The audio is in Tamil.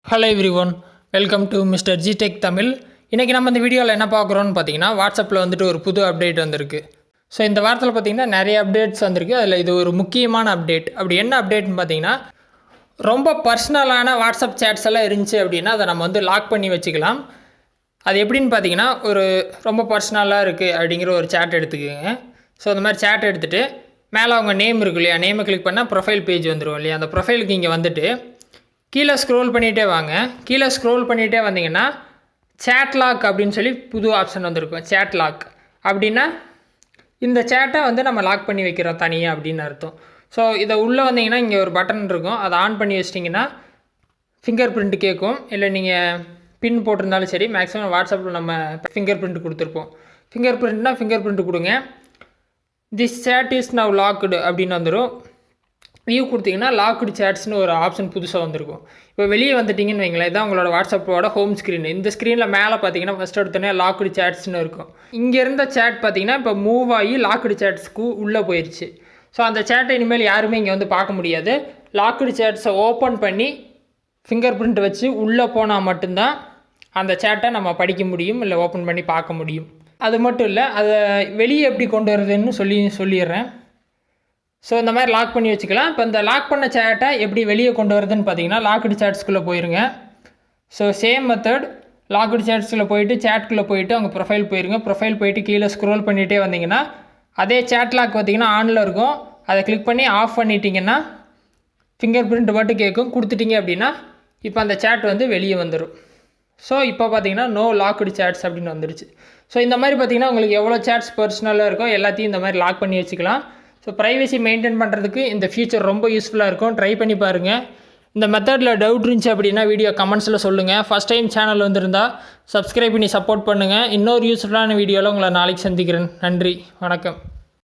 Hello everyone, welcome to MR.G tech Tamil. இன்றைக்கி நம்ம இந்த வீடியோவில் என்ன பார்க்குறோன்னு பார்த்தீங்கன்னா, வாட்ஸ்அப்பில் வந்துட்டு ஒரு புது அப்டேட் வந்திருக்கு. ஸோ இந்த வாரத்தில் பார்த்தீங்கன்னா நிறைய அப்டேட்ஸ் வந்திருக்கு. அதில் இது ஒரு முக்கியமான அப்டேட். அப்படி என்ன அப்டேட்னு பார்த்தீங்கன்னா, ரொம்ப பர்சனலான வாட்ஸ்அப் சேட்ஸ் எல்லாம் இருந்துச்சு அப்படின்னா அதை நம்ம வந்து லாக் பண்ணி வச்சுக்கலாம். அது எப்படின்னு பார்த்தீங்கன்னா, ஒரு ரொம்ப பர்சனலாக இருக்குது அப்படிங்கிற ஒரு சேட் எடுத்துக்கோங்க. ஸோ அந்த மாதிரி சேட் எடுத்துகிட்டு மேலே அவங்க நேம் இருக்கு இல்லையா, நேமை கிளிக் பண்ணால் ப்ரொஃபைல் பேஜ் வந்துடும் இல்லையா. அந்த ப்ரொஃபைலுக்கு இங்கே வந்துட்டு கீழே ஸ்க்ரோல் பண்ணிகிட்டே வாங்க. கீழே ஸ்க்ரோல் பண்ணிகிட்டே வந்தீங்கன்னா சேட் லாக் அப்படின்னு சொல்லி புது ஆப்ஷன் வந்திருக்கும். சேட் லாக் அப்படின்னா இந்த சேட்டை வந்து நம்ம லாக் பண்ணி வைக்கிறோம் தனியாக அப்படின்னு அர்த்தம். ஸோ இதை உள்ளே வந்தீங்கன்னா இங்கே ஒரு பட்டன் இருக்கும். அதை ஆன் பண்ணி வச்சிட்டிங்கன்னா ஃபிங்கர் பிரிண்ட் கேட்கும். இல்லை நீங்கள் பின் போட்டிருந்தாலும் சரி, மேக்ஸிமம் வாட்ஸ்அப்பில் நம்ம ஃபிங்கர் பிரிண்ட் கொடுத்துருப்போம். ஃபிங்கர் பிரிண்ட்னா ஃபிங்கர் பிரிண்ட் கொடுங்க. This chat is now locked அப்படின்னு வந்துடும். வியூ கொடுத்தீங்கன்னா லாக்டு சேட்ஸ்னு ஒரு ஆப்ஷன் புதுசாக வந்திருக்கும். இப்போ வெளியே வந்துட்டிங்கன்னு வைங்களேன், இதான் உங்களோட வாட்ஸ்அப்போட ஹோம் ஸ்க்ரீன். இந்த ஸ்க்ரீனில் மேலே பார்த்தீங்கன்னா ஃபஸ்ட் எடுத்தோடனே லாக்டு சேட்ஸ்னு இருக்கும். இங்கே இருந்த சேட் பார்த்தீங்கன்னா இப்போ மூவ் ஆகி லாக்டு சேட்ஸ்க்கு உள்ளே போயிடுச்சு. ஸோ அந்த சேட்டை இனிமேல் யாருமே இங்கே வந்து பார்க்க முடியாது. லாக்டு சேட்ஸை ஓப்பன் பண்ணி ஃபிங்கர் பிரிண்ட் வச்சு உள்ளே போனால் மட்டும்தான் அந்த சேட்டை நம்ம படிக்க முடியும், இல்லை ஓப்பன் பண்ணி பார்க்க முடியும். அது மட்டும் இல்லை, அதை வெளியே எப்படி கொண்டு வருதுன்னு சொல்லிடுறேன். ஸோ இந்த மாதிரி லாக் பண்ணி வச்சுக்கலாம். இப்போ இந்த லாக் பண்ண சேட்டை எப்படி வெளியே கொண்டு வருதுன்னு பார்த்தீங்கன்னா, லாக்டு சேட்ஸ்குள்ளே போயிருங்க. ஸோ சேம் மெத்தட், லாக்டு சேட்ஸ்குள்ளே போயிட்டு சேட்குள்ளே போயிட்டு அவங்க ப்ரொஃபைல் போயிருங்க. ப்ரொஃபைல் போயிட்டு கீழே ஸ்க்ரோல் பண்ணிகிட்டே வந்தீங்கன்னா அதே சேட் லாக் பார்த்தீங்கன்னா ஆனில் இருக்கும். அதை கிளிக் பண்ணி ஆஃப் பண்ணிட்டீங்கன்னா ஃபிங்கர் பிரிண்ட் மட்டும் கேட்கும். கொடுத்துட்டிங்க அப்படின்னா இப்போ அந்த சேட் வந்து வெளியே வந்துடும். ஸோ இப்போ பார்த்தீங்கன்னா நோ லாக்டு சேட்ஸ் அப்படின்னு வந்துடுச்சு. ஸோ இந்த மாதிரி பார்த்தீங்கன்னா உங்களுக்கு எவ்வளோ சேட்ஸ் பர்சனலாக இருக்கோ எல்லாத்தையும் இந்த மாதிரி லாக் பண்ணி வச்சுக்கலாம். ஸோ ப்ரைவசி மெயின்டைன் பண்ணுறதுக்கு இந்த ஃபீச்சர் ரொம்ப யூஸ்ஃபுல்லாக இருக்கும். ட்ரை பண்ணி பாருங்கள். இந்த மெத்தடில் டவுட் இருந்துச்சு அப்படின்னா வீடியோ கமெண்ட்ஸில் சொல்லுங்கள். ஃபஸ்ட் டைம் சேனல் வந்திருந்தால் சப்ஸ்கிரைப் பண்ணி சப்போர்ட் பண்ணுங்கள். இன்னொரு யூஸ்ஃபுல்லான வீடியோவில் உங்களை நாளைக்கு சந்திக்கிறேன். நன்றி, வணக்கம்.